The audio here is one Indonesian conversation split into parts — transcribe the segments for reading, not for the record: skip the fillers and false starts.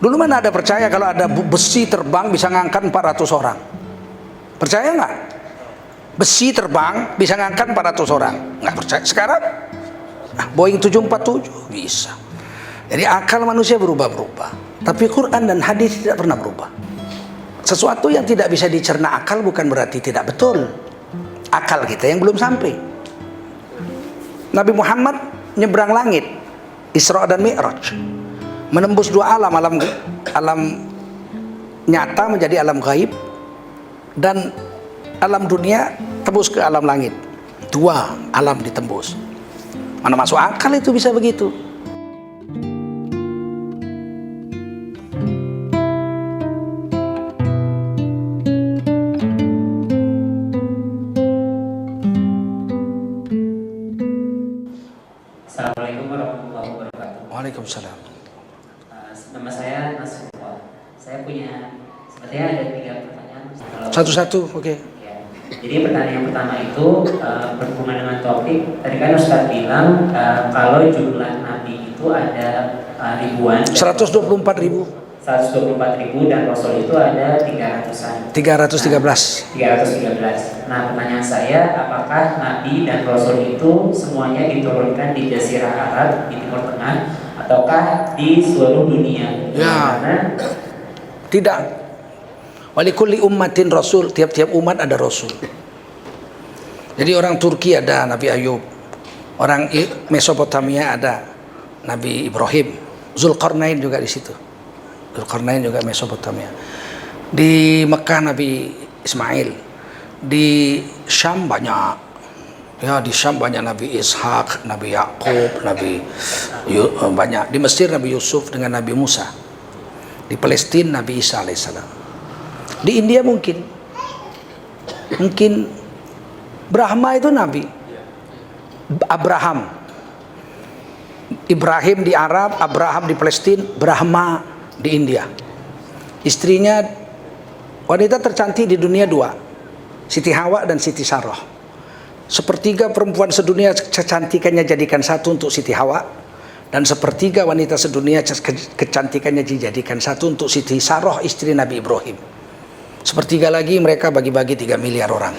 Dulu mana ada percaya kalau ada besi terbang bisa ngangkat 400 orang? Percaya nggak? Besi terbang bisa ngangkat 400 orang? Nggak percaya. Sekarang Boeing 747 bisa. Jadi akal manusia berubah-berubah, tapi Quran dan hadis tidak pernah berubah. Sesuatu yang tidak bisa dicerna akal bukan berarti tidak betul. Akal kita yang belum sampai. Nabi Muhammad nyebrang langit, Isra dan Mi'raj, menembus dua alam, alam nyata menjadi alam gaib, dan alam dunia tembus ke alam langit. Dua alam ditembus. Mana masuk akal itu bisa begitu? Assalamualaikum warahmatullahi wabarakatuh. Waalaikumsalam. Nama saya Nasrullah. Saya punya sepertinya ada 3 pertanyaan. Satu-satu, oke. Ya. Jadi pertanyaan yang pertama itu berhubungan dengan topik. Tadi kan Ustaz bilang kalau jumlah nabi itu ada ribuan. 124.000. 124.000 dan Rasul itu ada 300-an. 313. 313. Nah, pertanyaan saya, apakah Nabi dan Rasul itu semuanya diturunkan di Jazirah Arab di Timur Tengah ataukah di seluruh dunia? Ya. Karena Tidak. Walikulli ummatin rasul, tiap-tiap umat ada rasul. Jadi orang Turki ada Nabi Ayub, orang Mesopotamia ada Nabi Ibrahim, Zulkarnain juga di situ. Zulkarnain juga Mesopotamia. Di Mekah Nabi Ismail, di Syam banyak. Ya, di Syam banyak Nabi Ishak, Nabi Yakub, banyak. Di Mesir Nabi Yusuf dengan Nabi Musa. Di Palestina Nabi Isa alaihissalam. Di India mungkin Brahma itu Nabi. Abraham, Ibrahim di Arab, Abraham di Palestina, Brahma di India. Istrinya wanita tercantik di dunia 2, Siti Hawa dan Siti Sarah. Sepertiga perempuan sedunia kecantikannya jadikan satu untuk Siti Hawa, dan sepertiga wanita sedunia kecantikannya dijadikan satu untuk Siti Sarah, istri Nabi Ibrahim. Sepertiga lagi mereka bagi-bagi 3 miliar orang.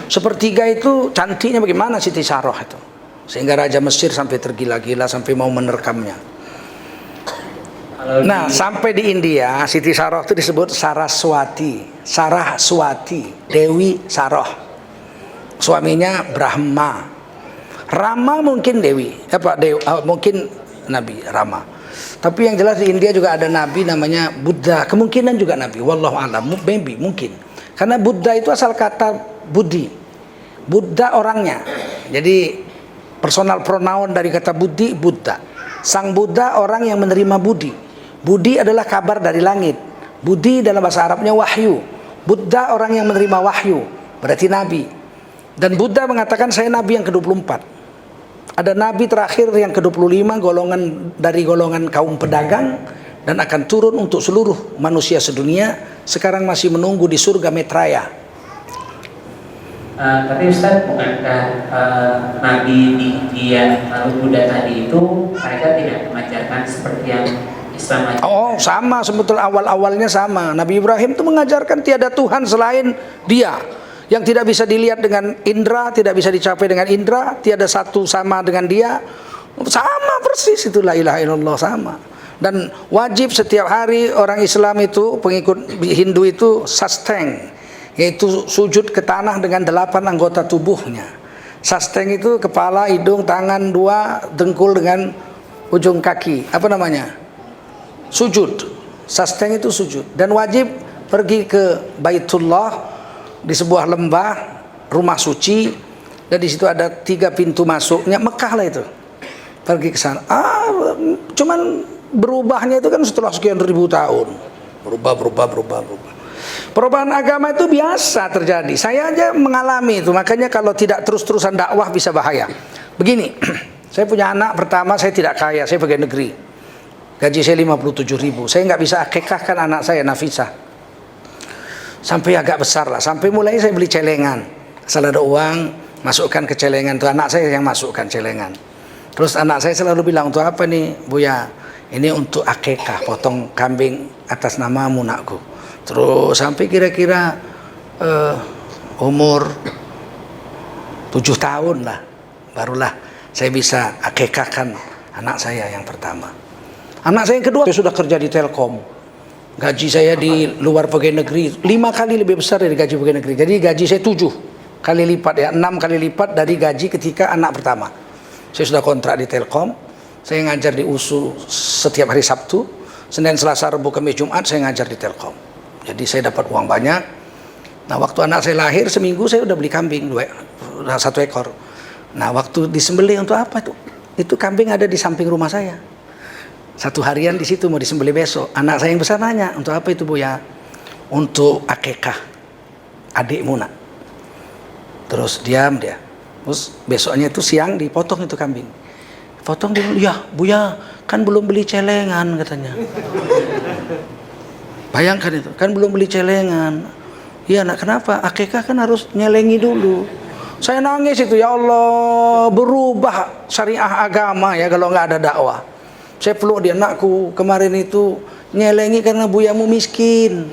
Sepertiga itu cantiknya bagaimana Siti Sarah itu, sehingga Raja Mesir sampai tergila-gila sampai mau menerkamnya. Nah, sampai di India Siti Sarah itu disebut Saraswati, Dewi Sarah. Suaminya Brahma. Rama mungkin mungkin Nabi Rama. Tapi yang jelas di India juga ada nabi namanya Buddha. Kemungkinan juga nabi, wallahu a'lam, mungkin. Karena Buddha itu asal kata Budi. Buddha orangnya. Jadi personal pronoun dari kata Budi, Buddha. Sang Buddha orang yang menerima budi. Budi adalah kabar dari langit. Budi dalam bahasa Arabnya wahyu. Buddha orang yang menerima wahyu, berarti nabi. Dan Buddha mengatakan saya nabi yang ke-24. Ada nabi terakhir yang ke-25 dari golongan kaum pedagang, dan akan turun untuk seluruh manusia sedunia. Sekarang masih menunggu di surga Metraya. Tapi Ustaz, bukankah nabi di India lalu Buddha tadi itu mereka tidak mengajarkan seperti yang Islam ajarkan? Oh, sama sebetulnya, awal-awalnya sama. Nabi Ibrahim itu mengajarkan tiada Tuhan selain Dia, yang tidak bisa dilihat dengan indera, tidak bisa dicapai dengan indera, tiada satu sama dengan Dia. Sama persis itu, la ilaha illallah, sama. Dan wajib setiap hari orang Islam itu, pengikut Hindu itu sasteng, yaitu sujud ke tanah dengan 8 anggota tubuhnya. Sasteng itu kepala, hidung, tangan 2, dengkul dengan ujung kaki. Apa namanya? Sujud. Sasteng itu sujud. Dan wajib pergi ke Baitullah, di sebuah lembah, rumah suci, dan di situ ada 3 pintu masuknya. Mekah lah itu. Pergi ke sana. Cuman berubahnya itu kan setelah sekian ribu tahun. Berubah. Perubahan agama itu biasa terjadi. Saya aja mengalami itu. Makanya kalau tidak terus-terusan dakwah bisa bahaya. Begini, saya punya anak pertama, saya tidak kaya, saya pegawai negeri. Gaji saya 57.000. Saya nggak bisa akikahkan anak saya, Nafisah. Sampai agak besar lah. Sampai mulai saya beli celengan. Asal ada uang, masukkan ke celengan. Itu anak saya yang masukkan celengan. Terus anak saya selalu bilang, untuk apa nih Buya? ini untuk akekah, potong kambing atas namamu nakku. Terus sampai kira-kira umur 7 tahun lah, barulah saya bisa akekahkan anak saya yang pertama. Anak saya yang kedua, saya sudah kerja di Telkom. Gaji saya di luar pegawai negeri 5 kali lebih besar dari gaji pegawai negeri. Jadi gaji saya 7 kali lipat ya, 6 kali lipat dari gaji ketika anak pertama. Saya sudah kontrak di Telkom. Saya ngajar di USU setiap hari Sabtu, Senin, Selasa, Rabu, Kamis, Jumat saya ngajar di Telkom. Jadi saya dapat uang banyak. Nah, waktu anak saya lahir seminggu saya udah beli kambing 1 ekor. Nah, waktu disembelih untuk apa itu? Itu kambing ada di samping rumah saya. 1 harian di situ mau disembelih besok. Anak saya yang besar nanya, untuk apa itu Bu ya? Untuk akekah adikmu nak. Terus diam dia. Terus besoknya itu siang dipotong itu kambing. Potong dia, ya Bu ya, kan belum beli celengan katanya. Bayangkan itu, kan belum beli celengan. Iya nak, kenapa? Akekah kan harus nyelengi dulu. Saya nangis itu, ya Allah, berubah syariah agama ya kalau nggak ada dakwah. Saya peluk dia, nakku, kemarin itu nyelengi karena buyamu miskin.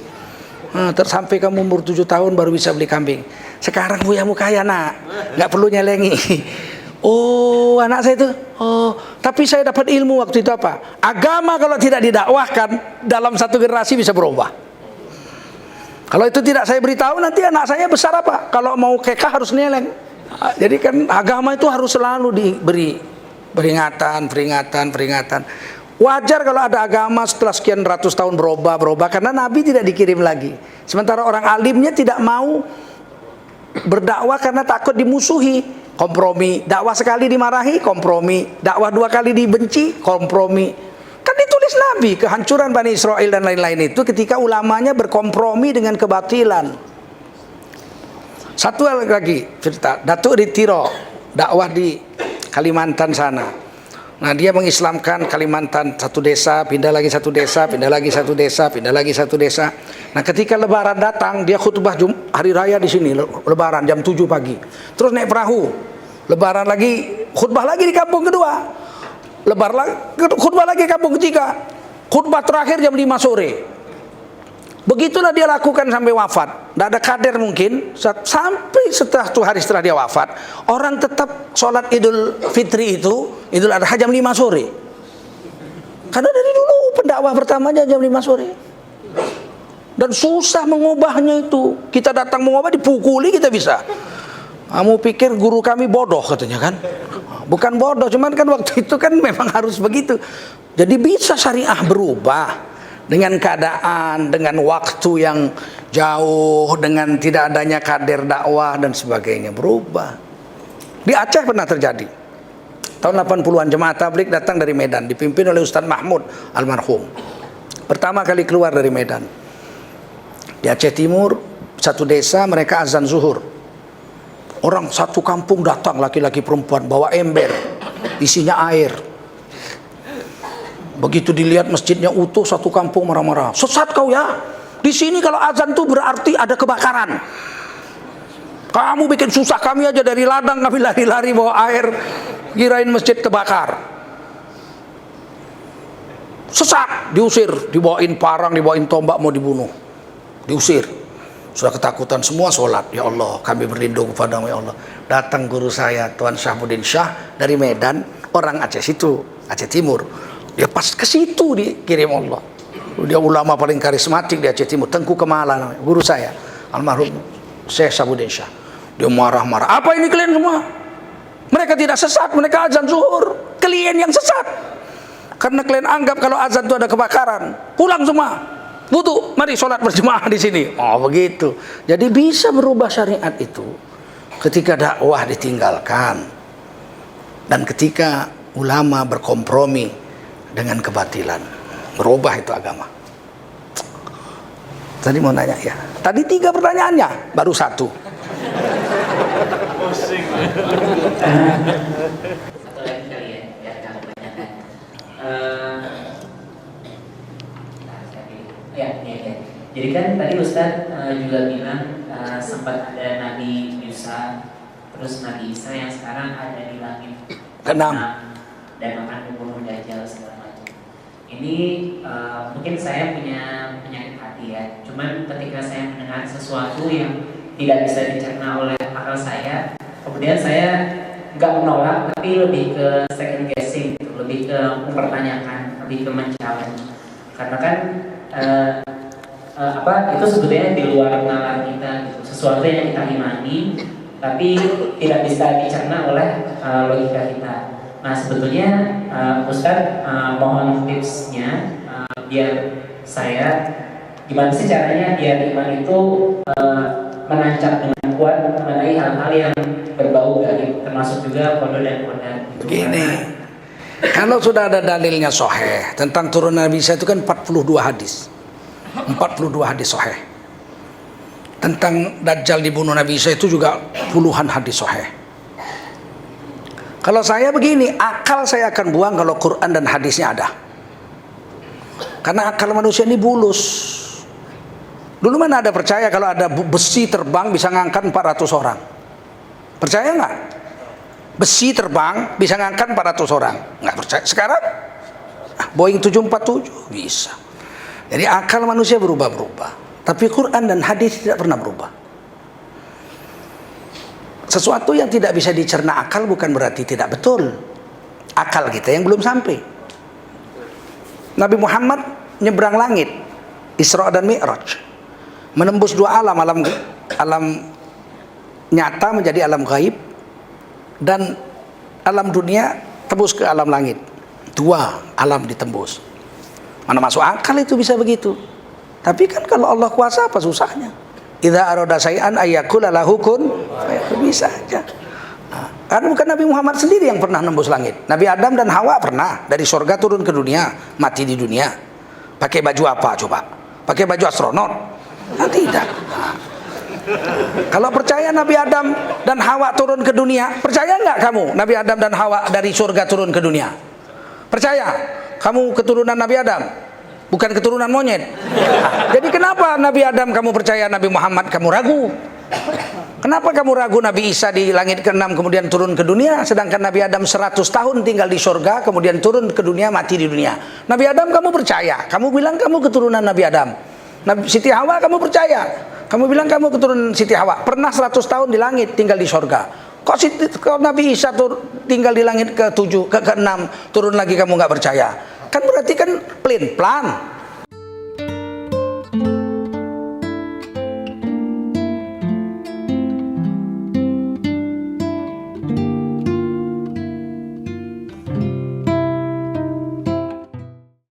Nah, sampai kamu umur 7 tahun baru bisa beli kambing. Sekarang buyamu kaya nak, nggak perlu nyelengi. Oh, anak saya itu. Oh, tapi saya dapat ilmu waktu itu apa? Agama kalau tidak didakwahkan dalam 1 generasi bisa berubah. Kalau itu tidak saya beritahu, nanti anak saya besar apa? Kalau mau kekah harus neleng. Jadi kan agama itu harus selalu diberi peringatan. Wajar kalau ada agama setelah sekian ratus tahun berubah karena Nabi tidak dikirim lagi. Sementara orang alimnya tidak mau berdakwah karena takut dimusuhi. Kompromi, dakwah sekali dimarahi, kompromi, dakwah 2 kali dibenci, kompromi. Kan ditulis Nabi, kehancuran Bani Israel dan lain-lain itu ketika ulamanya berkompromi dengan kebatilan. Satu lagi cerita, Datuk Ritiro, dakwah di Kalimantan sana. Nah, dia mengislamkan Kalimantan, 1 desa, pindah lagi 1 desa, pindah lagi 1 desa, pindah lagi 1 desa. Nah, ketika Lebaran datang, dia khutbah hari raya di sini, Lebaran jam 7 pagi. Terus naik perahu, Lebaran lagi, khutbah lagi di kampung kedua. Lebaran khutbah lagi kampung ketiga. Khutbah terakhir jam 5 sore. Begitulah dia lakukan sampai wafat. Tidak ada kader mungkin. Sampai setelah 1 hari setelah dia wafat, orang tetap sholat Idul Fitri itu, Idul Adha jam 5 sore. Karena dari dulu pendakwah pertamanya jam 5 sore. Dan susah mengubahnya itu. Kita datang mengubah dipukuli kita bisa. Kamu pikir guru kami bodoh katanya kan? Bukan bodoh, cuman kan waktu itu kan memang harus begitu. Jadi bisa syariah berubah dengan keadaan, dengan waktu yang jauh, dengan tidak adanya kader dakwah dan sebagainya, berubah. Di Aceh pernah terjadi. Tahun 80-an jemaah tabligh datang dari Medan, dipimpin oleh Ustaz Mahmud almarhum. Pertama kali keluar dari Medan. Di Aceh Timur, 1 desa mereka azan zuhur. Orang 1 kampung datang, laki-laki perempuan bawa ember, isinya air. Begitu dilihat masjidnya utuh, 1 kampung marah-marah. Sesat kau ya? Di sini kalau azan itu berarti ada kebakaran. Kamu bikin susah kami aja, dari ladang kami lari-lari bawa air, kirain masjid terbakar. Sesat, diusir, dibawain parang, dibawain tombak mau dibunuh. Diusir. Sudah ketakutan semua sholat. Ya Allah, kami berlindung kepadamu ya Allah. Datang guru saya, Tuan Syahbudin Syah dari Medan, orang Aceh situ, Aceh Timur. Dia pas ke situ dikirim Allah. Dia ulama paling karismatik di Aceh Timur, Tengku Kemala namanya, guru saya, almarhum Syekh Syahbudin Syah. Dia marah-marah. Apa ini kalian semua? Mereka tidak sesat, mereka azan zuhur. Kalian yang sesat. Karena kalian anggap kalau azan itu ada kebakaran. Pulang semua. Wudu, mari sholat berjemaah di sini. Oh begitu. Jadi bisa berubah syariat itu ketika dakwah ditinggalkan dan ketika ulama berkompromi dengan kebatilan. Berubah itu agama. Tadi mau nanya ya. Tadi 3 pertanyaannya, baru 1. Satu lagi kali ya, biar jangan kebanyakan. Ya. Jadi kan tadi Ustadz juga bilang sempat ada Nabi Musa, terus Nabi Isa yang sekarang ada di langit Keenam. dan akan membunuh Dajjal segala macam. Ini mungkin saya punya penyakit hati ya. Cuman ketika saya mendengar sesuatu yang tidak bisa dicerna oleh akal saya, kemudian saya nggak menolak, tapi lebih ke second guessing, gitu. Lebih ke mempertanyakan, lebih ke men-challenge. Karena kan itu sebetulnya di luar nalar kita, gitu. Sesuatu yang kita imani, tapi tidak bisa dicerna oleh logika kita. Nah sebetulnya Ustadz mohon tipsnya biar saya gimana sih caranya biar iman itu menancap dengan kuat mengenai hal-hal yang berbau gaib, termasuk juga kodo dan kodar. Begini, kalau sudah ada dalilnya sahih tentang turunan Nabi Isa itu kan 42 hadis. 42 hadis sahih. Tentang Dajjal dibunuh Nabi Isa itu juga puluhan hadis sahih. Kalau saya begini, akal saya akan buang kalau Quran dan hadisnya ada. Karena akal manusia ini bulus. Dulu mana ada percaya kalau ada besi terbang bisa ngangkat 400 orang? Percaya nggak? Besi terbang bisa ngangkat 400 orang? Nggak percaya. Sekarang Boeing 747 bisa. Jadi akal manusia berubah-berubah. Tapi Quran dan hadis tidak pernah berubah. Sesuatu yang tidak bisa dicerna akal bukan berarti tidak betul. Akal kita yang belum sampai. Nabi Muhammad nyebrang langit, Isra dan Mi'raj, menembus dua alam, alam nyata menjadi alam gaib, dan alam dunia tembus ke alam langit. Dua alam ditembus. Mana masuk akal itu bisa begitu? Tapi kan kalau Allah kuasa apa susahnya? Idza arada syai'an ayyakula lahu kun fayakun, bisa aja. Karena bukan Nabi Muhammad sendiri yang pernah nembus langit. Nabi Adam dan Hawa pernah dari surga turun ke dunia, mati di dunia. Pakai baju apa coba? Pakai baju astronot? Nah, tidak. Kalau percaya Nabi Adam dan Hawa turun ke dunia, percaya nggak kamu Nabi Adam dan Hawa dari surga turun ke dunia? Percaya? Kamu keturunan Nabi Adam, bukan keturunan monyet. Jadi kenapa Nabi Adam kamu percaya, Nabi Muhammad kamu ragu? Kenapa kamu ragu Nabi Isa di langit ke-6 kemudian turun ke dunia, sedangkan Nabi Adam 100 tahun tinggal di surga kemudian turun ke dunia, mati di dunia? Nabi Adam kamu percaya, kamu bilang kamu keturunan Nabi Adam. Siti Hawa kamu percaya, kamu bilang kamu keturunan Siti Hawa, pernah 100 tahun di langit tinggal di surga. Kok Nabi Isa tinggal di langit ke-7, ke-6 turun lagi kamu nggak percaya? Kan berarti kan plan